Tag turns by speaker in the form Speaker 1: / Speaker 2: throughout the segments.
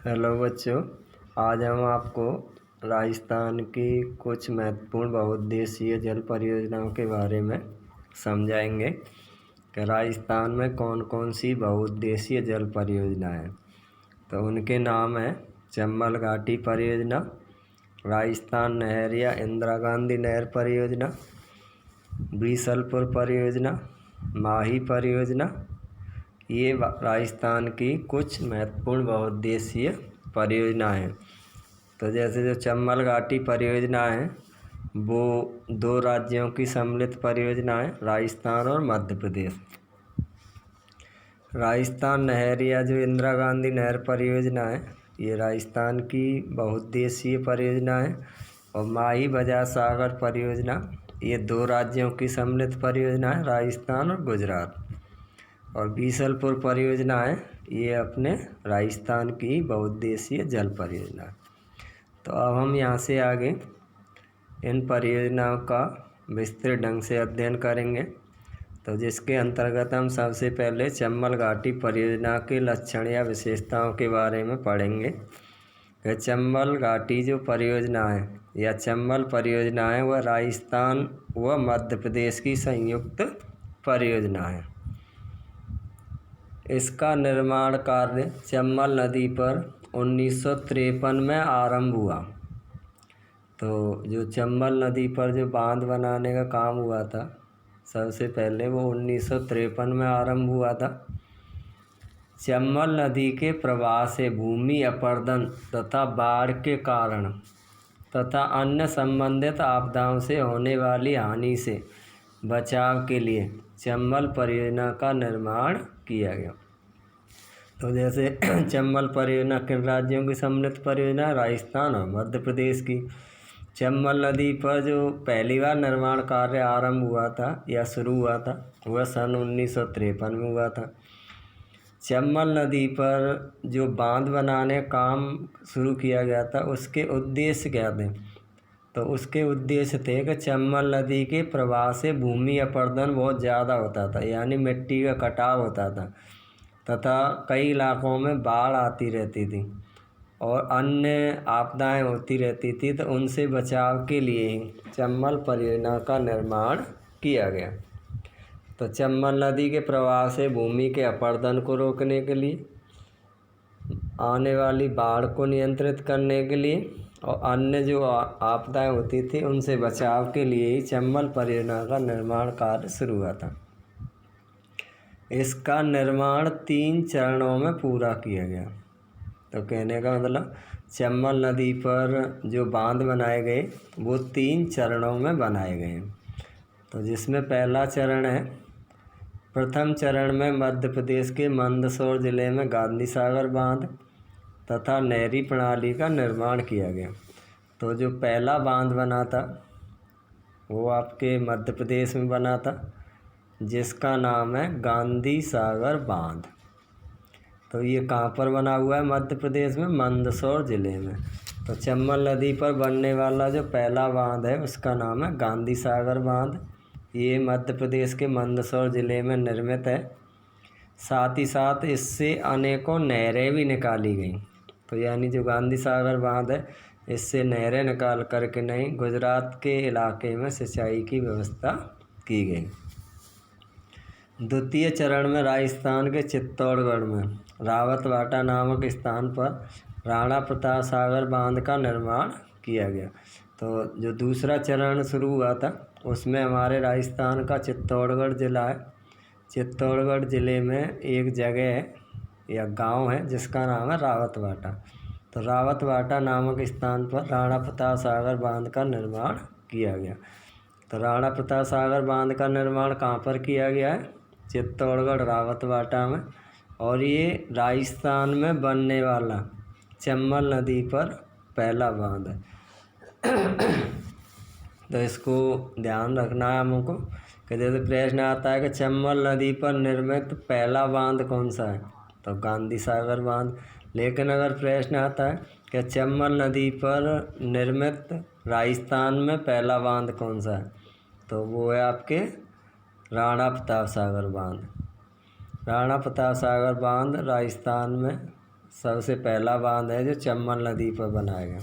Speaker 1: Hello बच्चों, आज हम आपको राजस्थान की कुछ महत्वपूर्ण बहुउद्देशीय जल परियोजनाओं के बारे में समझाएंगे कि राजस्थान में कौन कौन सी बहुउद्देशीय जल परियोजना है। तो उनके नाम हैं चंबल घाटी परियोजना, राजस्थान नहर या इंदिरा गांधी नहर परियोजना, बीसलपुर परियोजना, माही परियोजना। ये राजस्थान की कुछ महत्वपूर्ण बहुउद्देशीय परियोजना हैं। तो जैसे जो चंबल घाटी परियोजना है वो 2 राज्यों की सम्मिलित परियोजना है, राजस्थान और मध्य प्रदेश। राजस्थान नहर या जो इंदिरा गांधी नहर परियोजना है ये राजस्थान की बहुउद्देशीय परियोजना है। और माही बजाज सागर परियोजना ये 2 राज्यों की सम्मिलित परियोजना है, राजस्थान और गुजरात। और बीसलपुर परियोजना है ये अपने राजस्थान की बहुउद्देशीय जल परियोजना है। तो अब हम यहाँ से आगे इन परियोजनाओं का विस्तृत ढंग से अध्ययन करेंगे। तो जिसके अंतर्गत हम सबसे पहले चंबल घाटी परियोजना के लक्षण या विशेषताओं के बारे में पढ़ेंगे कि चंबल घाटी जो परियोजना है या चंबल परियोजना है वह राजस्थान व मध्य प्रदेश की संयुक्त परियोजना है। इसका निर्माण कार्य चंबल नदी पर 1953 में आरंभ हुआ। तो जो चंबल नदी पर जो बांध बनाने का काम हुआ था सबसे पहले वो 1953 में आरंभ हुआ था। चंबल नदी के प्रवाह से भूमि अपरदन तथा बाढ़ के कारण तथा अन्य संबंधित आपदाओं से होने वाली हानि से बचाव के लिए चंबल परियोजना का निर्माण किया गया। तो जैसे चंबल परियोजना किन राज्यों की सम्मिलित परियोजना है? राजस्थान और मध्य प्रदेश की। चंबल नदी पर जो पहली बार निर्माण कार्य आरंभ हुआ था या शुरू हुआ था वह सन 1953 में हुआ था। चंबल नदी पर जो बांध बनाने काम शुरू किया गया था उसके उद्देश्य क्या थे? तो उसके उद्देश्य थे कि चंबल नदी के प्रवाह से भूमि अपरदन बहुत ज़्यादा होता था, यानी मिट्टी का कटाव होता था तथा कई इलाकों में बाढ़ आती रहती थी और अन्य आपदाएं होती रहती थी। तो उनसे बचाव के लिए ही चंबल परियोजना का निर्माण किया गया। तो चंबल नदी के प्रवाह से भूमि के अपरदन को रोकने के लिए, आने वाली बाढ़ को नियंत्रित करने के लिए और अन्य जो आपदाएं होती थी उनसे बचाव के लिए ही चंबल परियोजना का निर्माण कार्य शुरू हुआ था। इसका निर्माण 3 चरणों में पूरा किया गया। तो कहने का मतलब चंबल नदी पर जो बांध बनाए गए वो 3 चरणों में बनाए गए। तो जिसमें पहला चरण है, प्रथम चरण में मध्य प्रदेश के मंदसौर जिले में गांधी सागर बांध तथा नहरी प्रणाली का निर्माण किया गया। तो जो पहला बांध बना था वो आपके मध्य प्रदेश में बना था जिसका नाम है गांधी सागर बांध। तो ये कहाँ पर बना हुआ है? मध्य प्रदेश में मंदसौर ज़िले में। तो चंबल नदी पर बनने वाला जो पहला बांध है उसका नाम है गांधी सागर बांध। ये मध्य प्रदेश के मंदसौर ज़िले में निर्मित है। साथ ही साथ इससे अनेकों नहरें भी निकाली गई। तो यानी जो गांधी सागर बांध है इससे नहरें निकाल करके नहीं, गुजरात के इलाके में सिंचाई की व्यवस्था की गई। द्वितीय चरण में राजस्थान के चित्तौड़गढ़ में रावतवाटा नामक स्थान पर राणा प्रताप सागर बांध का निर्माण किया गया। तो जो दूसरा चरण शुरू हुआ था उसमें हमारे राजस्थान का चित्तौड़गढ़ ज़िला है। चित्तौड़गढ़ ज़िले में एक जगह है या गांव है जिसका नाम है रावतवाटा। तो रावतवाटा नामक स्थान पर राणा प्रताप सागर बांध का निर्माण किया गया। तो राणा प्रताप सागर बांध का निर्माण कहाँ पर किया गया है? चित्तौड़गढ़ रावतवाटा में। और ये राजस्थान में बनने वाला चंबल नदी पर पहला बांध है। तो इसको ध्यान रखना है हमको कि जैसे प्रश्न आता है कि चंबल नदी पर निर्मित पहला बांध कौन सा है? तो गांधी सागर बांध। लेकिन अगर प्रश्न आता है कि चंबल नदी पर निर्मित राजस्थान में पहला बांध कौन सा है? तो वो है आपके राणा प्रताप सागर बांध। राणा प्रताप सागर बांध राजस्थान में सबसे पहला बांध है जो चंबल नदी पर बनाया गया।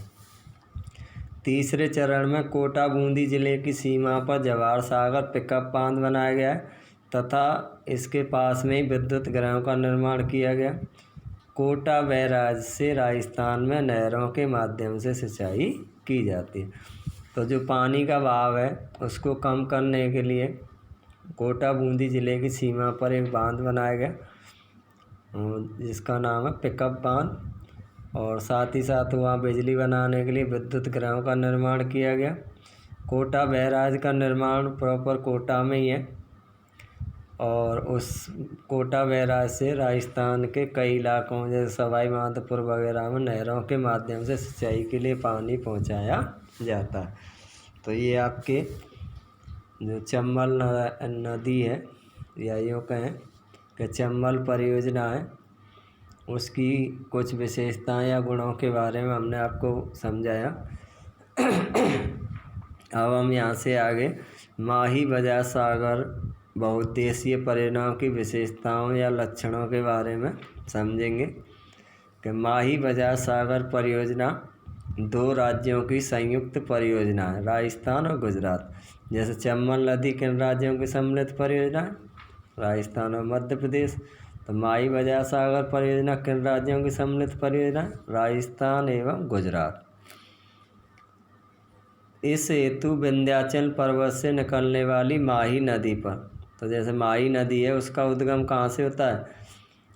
Speaker 1: तीसरे चरण में कोटा बूंदी जिले की सीमा पर जवाहर सागर पिकअप बांध बनाया गया है तथा इसके पास में ही विद्युत ग्रहों का निर्माण किया गया। कोटा बैराज से राजस्थान में नहरों के माध्यम से सिंचाई की जाती है। तो जो पानी का बहाव है उसको कम करने के लिए कोटा बूंदी जिले की सीमा पर एक बांध बनाया गया जिसका नाम है पिकअप बांध, और साथ ही साथ वहाँ बिजली बनाने के लिए विद्युत ग्रहों का निर्माण किया गया। कोटा बैराज का निर्माण प्रॉपर कोटा में ही है और उस कोटा बैराज से राजस्थान के कई इलाकों जैसे सवाई माधोपुर वगैरह में नहरों के माध्यम से सिंचाई के लिए पानी पहुंचाया जाता है। तो ये आपके जो चंबल नदी है या यूँ कहें कि चंबल परियोजना है उसकी कुछ विशेषताएं या गुणों के बारे में हमने आपको समझाया। अब हम यहाँ से आगे माही बजाज सागर बहुउद्देशीय परियोजनाओं की विशेषताओं या लक्षणों के बारे में समझेंगे कि माही बजाज सागर परियोजना दो राज्यों की संयुक्त परियोजना है, राजस्थान और गुजरात। जैसे चंबल नदी किन राज्यों की सम्मिलित परियोजना है, राजस्थान और मध्य प्रदेश। तो माही बजाज सागर परियोजना किन राज्यों की सम्मिलित परियोजना है, राजस्थान एवं गुजरात। इस हेतु विंध्याचल पर्वत से निकलने वाली माही नदी पर, तो जैसे माही नदी है उसका उद्गम कहाँ से होता है,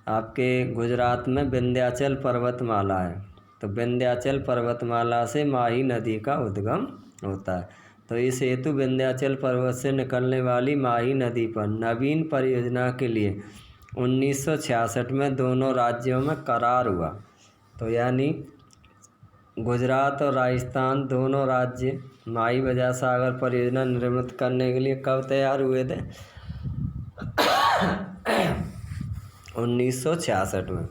Speaker 1: आपके गुजरात में विंध्याचल पर्वतमाला है। तो विंध्याचल पर्वतमाला से माही नदी का उद्गम होता है। तो इस हेतु विंध्याचल पर्वत से निकलने वाली माही नदी पर नवीन परियोजना के लिए 1966 में दोनों राज्यों में करार हुआ। तो यानी गुजरात और राजस्थान दोनों राज्य माही बजाज सागर परियोजना निर्मित करने के लिए कब तैयार हुए थे, 1966 में।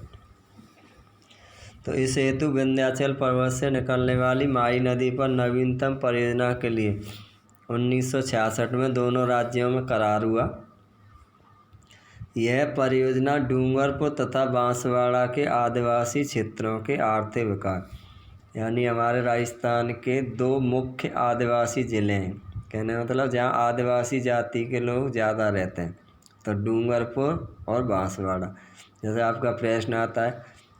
Speaker 1: तो इस हेतु विंध्याचल पर्वत से निकलने वाली माही नदी पर नवीनतम परियोजना के लिए 1966 में दोनों राज्यों में करार हुआ। यह परियोजना डूंगरपुर तथा बांसवाड़ा के आदिवासी क्षेत्रों के आर्थिक विकास, यानी हमारे राजस्थान के दो मुख्य आदिवासी ज़िले हैं, कहने का मतलब जहाँ आदिवासी जाति के लोग ज़्यादा रहते हैं, तो डूंगरपुर और बांसवाड़ा। जैसे आपका प्रश्न आता है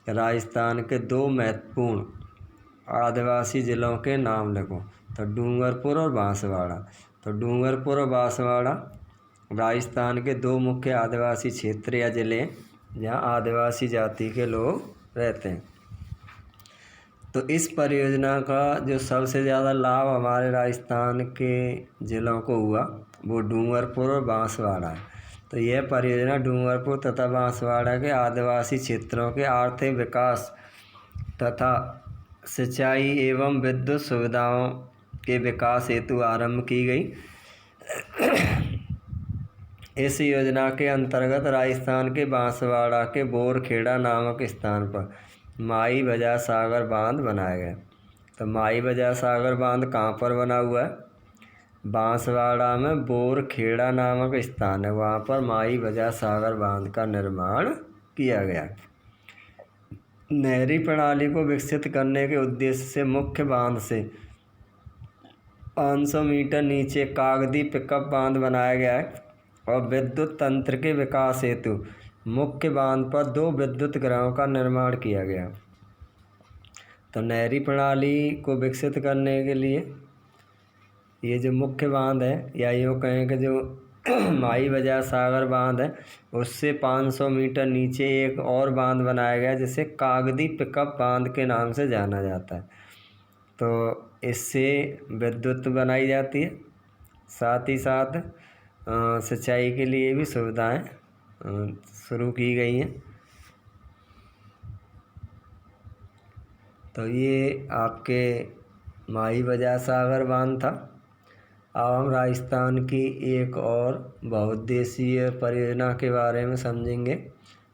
Speaker 1: कि राजस्थान के दो महत्वपूर्ण आदिवासी ज़िलों के नाम लिखो, तो डूंगरपुर और बांसवाड़ा। तो डूंगरपुर और बांसवाड़ा राजस्थान के दो मुख्य आदिवासी क्षेत्र या ज़िले जहाँ आदिवासी जाति के लोग रहते हैं। तो इस परियोजना का जो सबसे ज़्यादा लाभ हमारे राजस्थान के ज़िलों को हुआ वो डूंगरपुर और बांसवाड़ा है। तो यह परियोजना डूंगरपुर तथा बांसवाड़ा के आदिवासी क्षेत्रों के आर्थिक विकास तथा सिंचाई एवं विद्युत सुविधाओं के विकास हेतु आरंभ की गई। इस योजना के अंतर्गत राजस्थान के बांसवाड़ा के बोरखेड़ा नामक स्थान पर माही बजाज सागर बांध बनाया गया। तो माही बजाज सागर बांध कहाँ पर बना हुआ है, बांसवाड़ा में बोरखेड़ा नामक स्थान है, वहाँ पर माही बजाज सागर बांध का निर्माण किया गया। नहरी प्रणाली को विकसित करने के उद्देश्य से मुख्य बांध से 500 मीटर नीचे कागदी पिकअप बांध बनाया गया है और विद्युत तंत्र के विकास हेतु मुख्य बांध पर 2 विद्युत ग्रहों का निर्माण किया गया। तो नहरी प्रणाली को विकसित करने के लिए ये जो मुख्य बांध है या यूँ कहें कि जो माही बजाज सागर बांध है उससे 500 मीटर नीचे एक और बांध बनाया गया जिसे कागदी पिकअप बांध के नाम से जाना जाता है। तो इससे विद्युत बनाई जाती है, साथ ही साथ सिंचाई के लिए भी सुविधाएं शुरू की गई हैं। तो ये आपके माही बजाज सागर बांध था। अब हम राजस्थान की एक और बहुउद्देशीय परियोजना के बारे में समझेंगे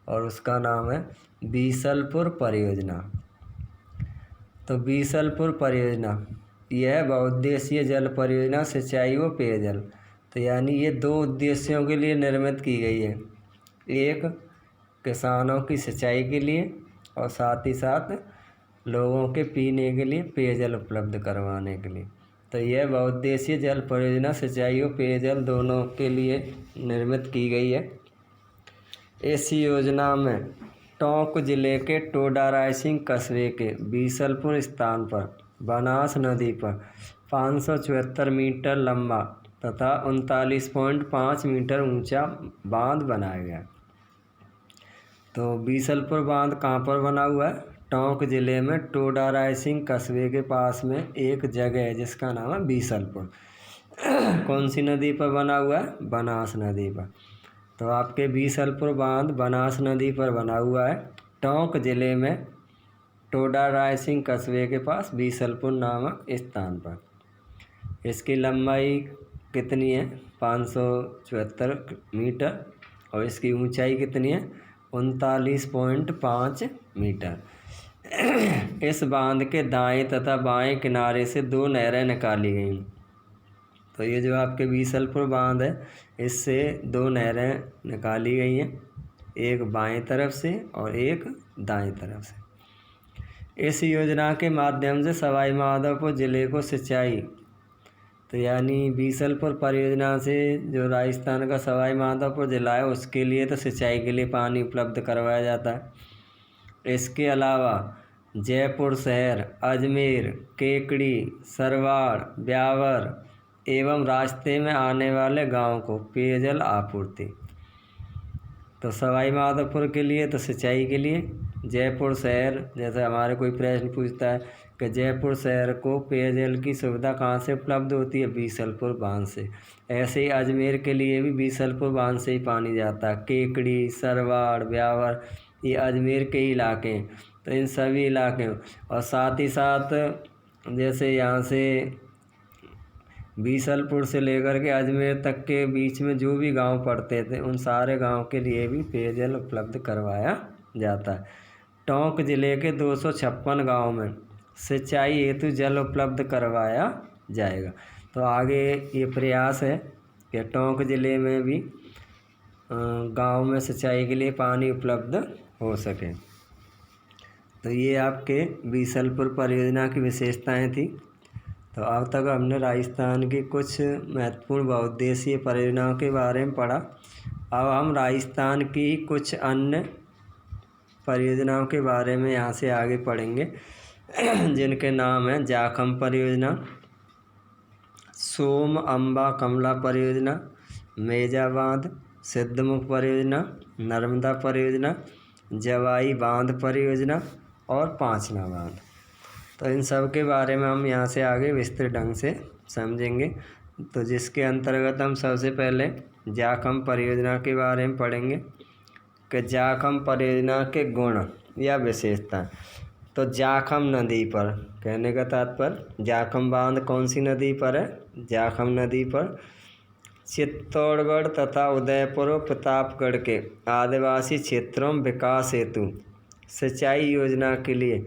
Speaker 1: और उसका नाम है बीसलपुर परियोजना। तो बीसलपुर परियोजना यह बहुउद्देशीय जल परियोजना सिंचाई व पेयजल, तो यानी ये 2 उद्देश्यों के लिए निर्मित की गई है। एक किसानों की सिंचाई के लिए और साथ ही साथ लोगों के पीने के लिए पेयजल उपलब्ध करवाने के लिए। तो यह बहुउद्देशीय जल परियोजना सिंचाई और पेयजल दोनों के लिए निर्मित की गई है। इस योजना में टोंक जिले के टोडा रायसिंह कस्बे के बीसलपुर स्थान पर बनास नदी पर 574 मीटर लंबा तथा 39.5 मीटर ऊंचा बांध बनाया गया। तो बीसलपुर बांध कहाँ पर बना हुआ है? टोंक जिले में टोडा रायसिंह कस्बे के पास में एक जगह है जिसका नाम है बीसलपुर। कौन सी नदी पर बना हुआ है? बनास नदी पर। तो आपके बीसलपुर बांध बनास नदी पर बना हुआ है, टोंक जिले में टोडा रायसिंह कस्बे के पास बीसलपुर नामक स्थान पर। इसकी लंबाई कितनी है? 574 मीटर और इसकी ऊंचाई कितनी है? 39.5 मीटर। इस बांध के दाएं तथा बाएं किनारे से 2 नहरें निकाली गई। तो ये जो आपके बीसलपुर बांध है इससे 2 नहरें निकाली गई हैं, एक बाएं तरफ से और एक दाएं तरफ से। इस योजना के माध्यम से सवाई माधोपुर ज़िले को सिंचाई, तो यानी बीसलपुर परियोजना से जो राजस्थान का सवाई माधोपुर ज़िला है उसके लिए तो सिंचाई के लिए पानी उपलब्ध करवाया जाता है। इसके अलावा जयपुर शहर, अजमेर, केकड़ी, सरवाड़, ब्यावर एवं रास्ते में आने वाले गांव को पेयजल आपूर्ति। तो सवाई माधोपुर के लिए तो सिंचाई के लिए, जयपुर शहर, जैसे हमारे कोई प्रश्न पूछता है कि जयपुर शहर को पेयजल की सुविधा कहाँ से उपलब्ध होती है? बीसलपुर बांध से। ऐसे ही अजमेर के लिए भी बीसलपुर बांध से ही पानी जाता है। केकड़ी, सरवाड़, ब्यावर ये अजमेर के इलाके हैं। तो इन सभी इलाके और साथ ही साथ जैसे यहाँ से बीसलपुर से लेकर के अजमेर तक के बीच में जो भी गांव पड़ते थे उन सारे गांव के लिए भी पेयजल उपलब्ध करवाया जाता है। टोंक जिले के 256 गांव में सिंचाई हेतु जल उपलब्ध करवाया जाएगा। तो आगे ये प्रयास है कि टोंक जिले में भी गांव में सिंचाई के लिए पानी उपलब्ध हो सके। तो ये आपके बीसलपुर परियोजना की विशेषताएं थी। तो अब तक हमने राजस्थान की कुछ महत्वपूर्ण बहुउद्देशीय परियोजनाओं के बारे में पढ़ा। अब हम राजस्थान की कुछ अन्य परियोजनाओं के बारे में यहाँ से आगे पढ़ेंगे, जिनके नाम हैं जाखम परियोजना, सोम अम्बा कमला परियोजना, मेजा बांध, सिद्धमुख परियोजना, नर्मदा परियोजना, जवाई बांध परियोजना और पांचना बांध। तो इन सब के बारे में हम यहाँ से आगे विस्तृत ढंग से समझेंगे। तो जिसके अंतर्गत हम सबसे पहले जाखम परियोजना के बारे में पढ़ेंगे कि जाखम परियोजना के गुण या विशेषता। तो जाखम नदी पर, कहने का तात्पर्य जाखम बांध कौन सी नदी पर है? जाखम नदी पर चित्तौड़गढ़ तथा उदयपुर और प्रतापगढ़ के आदिवासी क्षेत्रों में विकास हेतु सिंचाई योजना के लिए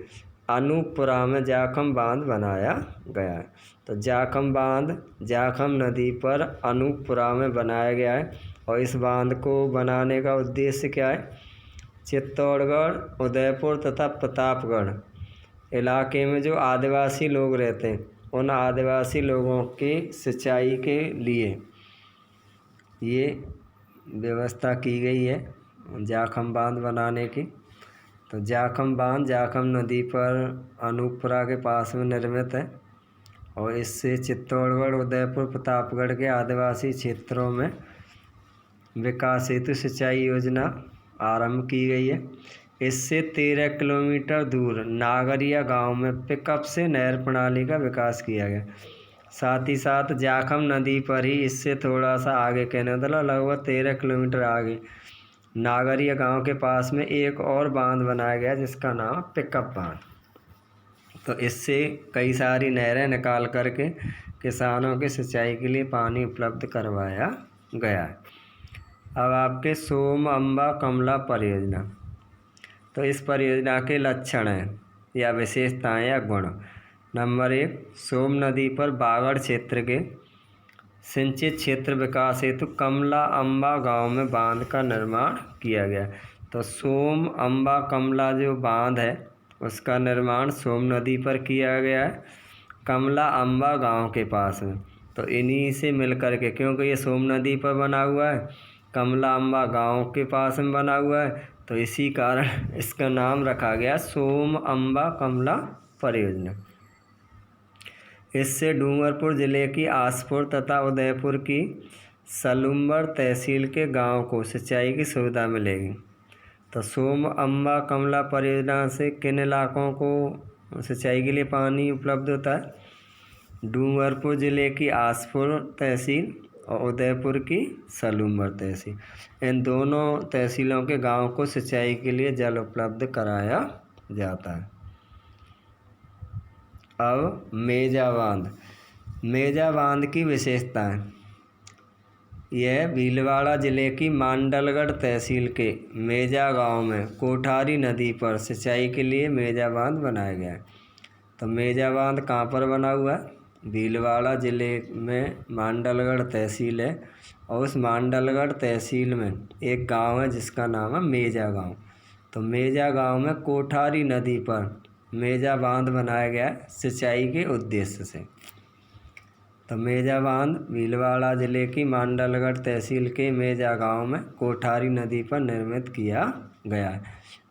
Speaker 1: अनूपपुरा में जाखम बांध बनाया गया है। तो जाखम बांध जाखम नदी पर अनूपपुरा में बनाया गया है और इस बांध को बनाने का उद्देश्य क्या है? चित्तौड़गढ़, उदयपुर तथा प्रतापगढ़ इलाके में जो आदिवासी लोग रहते हैं उन आदिवासी लोगों की सिंचाई के लिए ये व्यवस्था की गई है जाखम बांध बनाने की। तो जाखम बांध जाखम नदी पर अनूपपुरा के पास में निर्मित है और इससे चित्तौड़गढ़, उदयपुर, प्रतापगढ़ के आदिवासी क्षेत्रों में विकास हेतु सिंचाई योजना आरंभ की गई है। इससे 13 किलोमीटर दूर नागरिया गांव में पिकअप से नहर प्रणाली का विकास किया गया। साथ ही साथ जाखम नदी पर ही इससे थोड़ा सा आगे, कहने मतलब लगभग 13 किलोमीटर आगे नागरिया गांव के पास में एक और बांध बनाया गया जिसका नाम पिकअप बांध। तो इससे कई सारी नहरें निकाल करके किसानों के सिंचाई के लिए पानी उपलब्ध करवाया गया है। अब आपके सोम अम्बा कमला परियोजना। तो इस परियोजना के लक्षण हैं या विशेषताएं या गुण। नंबर 1, सोम नदी पर बागड़ क्षेत्र के सिंचित क्षेत्र विकास हेतु कमला अम्बा गांव में बांध का निर्माण किया गया। तो सोम अम्बा कमला जो बांध है उसका निर्माण सोम नदी पर किया गया है, कमला अम्बा गांव के पास में। तो इन्हीं से मिलकर के, क्योंकि ये सोम नदी पर बना हुआ है, कमला अम्बा गांव के पास में बना हुआ है, तो इसी कारण इसका नाम रखा गया सोम अम्बा कमला परियोजना। इससे डूंगरपुर ज़िले की आसपुर तथा उदयपुर की सलुम्बर तहसील के गांव को सिंचाई की सुविधा मिलेगी। तो सोम अम्बा कमला परियोजना से किन इलाकों को सिंचाई के लिए पानी उपलब्ध होता है? डूंगरपुर ज़िले की आसपुर तहसील और उदयपुर की सलुम्बर तहसील, इन दोनों तहसीलों के गांव को सिंचाई के लिए जल उपलब्ध कराया जाता है। अब मेजा बांध। मेजा बांध की विशेषताएं। यह भीलवाड़ा ज़िले की मांडलगढ़ तहसील के मेजा गांव में कोठारी नदी पर सिंचाई के लिए मेजा बांध बनाया गया है। तो मेजा बांध कहाँ पर बना हुआ है? भीलवाड़ा ज़िले में मांडलगढ़ तहसील है, और उस मांडलगढ़ तहसील में एक गांव है जिसका नाम है मेजा गांव। तो मेजा गांव में कोठारी नदी पर मेजा बांध बनाया गया है सिंचाई के उद्देश्य से। तो मेजा बांध भीलवाड़ा ज़िले की मांडलगढ़ तहसील के मेजा गांव में कोठारी नदी पर निर्मित किया गया है।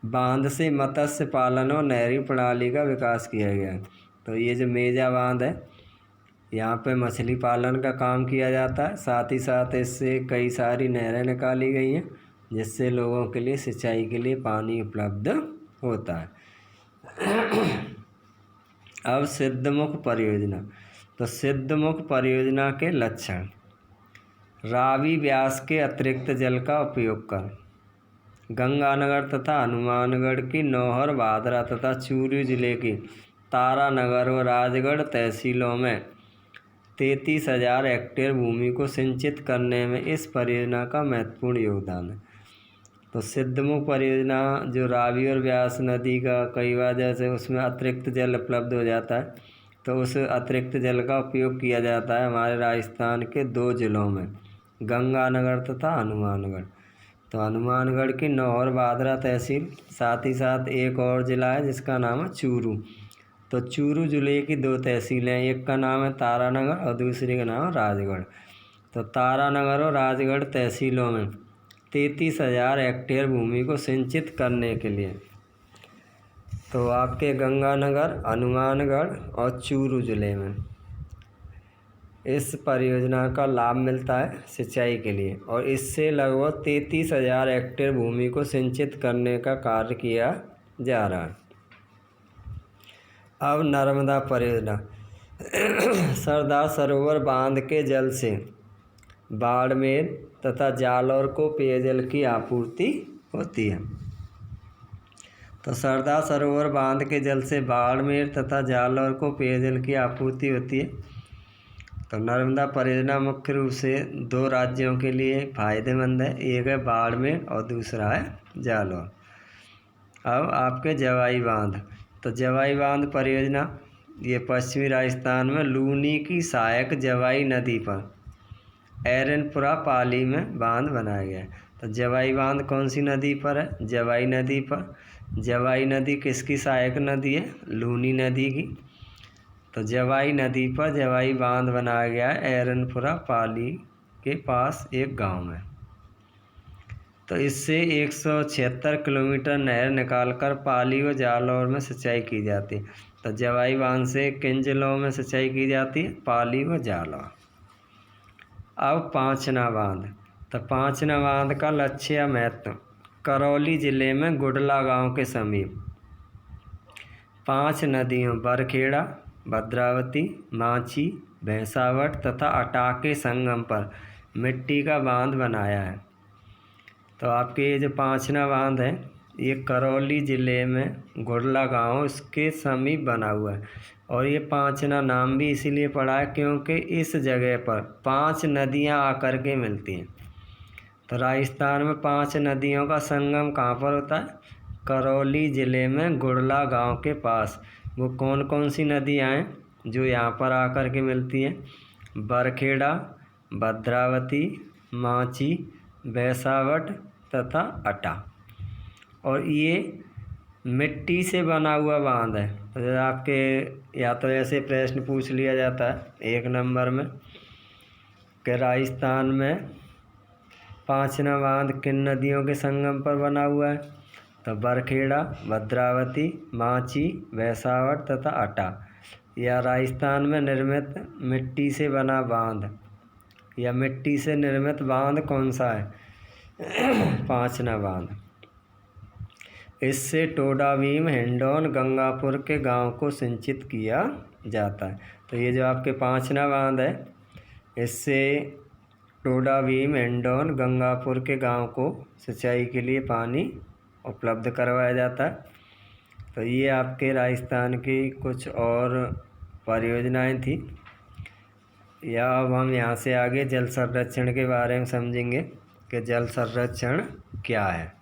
Speaker 1: बांध से मत्स्य पालन और नहरी प्रणाली का विकास किया गया है। तो ये जो मेजा बांध है, यहाँ पे मछली पालन का काम किया जाता है, साथ ही साथ इससे कई सारी नहरें निकाली गई हैं जिससे लोगों के लिए सिंचाई के लिए पानी उपलब्ध होता है। अब सिद्धमुख परियोजना। तो सिद्धमुख परियोजना के लक्षण। रावी व्यास के अतिरिक्त जल का उपयोग कर गंगानगर तथा हनुमानगढ़ की नौहर, भादरा तथा चूरू जिले की तारानगर व राजगढ़ तहसीलों में 33,000 हेक्टेयर भूमि को सिंचित करने में इस परियोजना का महत्वपूर्ण योगदान है। तो सिद्धमुख परियोजना जो रावी और व्यास नदी का कई बार जैसे उसमें अतिरिक्त जल उपलब्ध हो जाता है, तो उस अतिरिक्त जल का उपयोग किया जाता है हमारे राजस्थान के 2 ज़िलों में, गंगानगर तथा हनुमानगढ़। तो हनुमानगढ़ की नौहर भादरा तहसील, साथ ही साथ एक और ज़िला है जिसका नाम है चूरू। तो चूरू ज़िले की 2 तहसीलें हैं, एक का नाम है तारानगर और दूसरी का नाम है राजगढ़। तो तारानगर और राजगढ़ तहसीलों में 33,000 हेक्टेयर भूमि को सिंचित करने के लिए तो आपके गंगानगर, हनुमानगढ़ और चूरू ज़िले में इस परियोजना का लाभ मिलता है सिंचाई के लिए, और इससे लगभग 33,000 हेक्टेयर भूमि को सिंचित करने का कार्य किया जा रहा है। अब नर्मदा परियोजना। सरदार सरोवर बांध के जल से बाड़मेर तथा जालौर को पेयजल की आपूर्ति होती है। तो सरदार सरोवर बांध के जल से बाड़मेर तथा जालौर को पेयजल की आपूर्ति होती है। तो नर्मदा परियोजना मुख्य रूप से 2 राज्यों के लिए फ़ायदेमंद है, एक है बाड़मेर और दूसरा है जालौर। अब आपके जवाई बांध। तो जवाई बांध परियोजना ये पश्चिमी राजस्थान में लूनी की सहायक जवाई नदी पर एरनपुरा पाली में बांध बनाया गया है। तो जवाई बांध कौन सी नदी पर है? जवाई नदी पर। जवाई नदी किसकी सहायक नदी है? लूनी नदी की। तो जवाई नदी पर जवाई बांध बनाया गया है एरनपुरा पाली के पास एक गांव में। तो इससे 176 किलोमीटर नहर निकालकर पाली व जालौर में सिंचाई की जाती है। तो जवाई बांध से किन जिलों में सिंचाई की जाती है? पाली व जालौर। अब पांचना बांध। तो पांचना बांध का लक्ष्य या महत्व। करौली जिले में गुडला गांव के समीप 5 नदियों बरखेड़ा, भद्रावती, माची, भैंसावट तथा अटा के संगम पर मिट्टी का बांध बनाया है। तो आपके ये जो पांचना बांध है ये करौली ज़िले में गुडला गांव इसके समीप बना हुआ है, और ये पांचना नाम भी इसीलिए पड़ा है क्योंकि इस जगह पर 5 नदियां आकर के मिलती हैं। तो राजस्थान में 5 नदियों का संगम कहाँ पर होता है? करौली ज़िले में गुडला गांव के पास। वो कौन कौन सी नदियां हैं जो यहाँ पर आकर के मिलती हैं? बरखेड़ा, भद्रावती, माची, भैंसावट तथा अटा। और ये मिट्टी से बना हुआ बांध है। तो जैसे आपके या तो ऐसे प्रश्न पूछ लिया जाता है 1 नंबर में कि राजस्थान में पांचना बांध किन नदियों के संगम पर बना हुआ है, तो बरखेड़ा, भद्रावती, माची, भैंसावट तथा अटा। या राजस्थान में निर्मित मिट्टी से बना बांध या मिट्टी से निर्मित बांध कौन सा है? पांचना बांध। इससे टोडाभीम, हिंडौन, गंगापुर के गांव को सिंचित किया जाता है। तो ये जो आपके पांचना बांध है, इससे टोडाभीम, हिंडौन, गंगापुर के गांव को सिंचाई के लिए पानी उपलब्ध करवाया जाता है। तो ये आपके राजस्थान की कुछ और परियोजनाएं थी। या अब हम यहाँ से आगे जल संरक्षण के बारे में समझेंगे कि जल संरक्षण क्या है।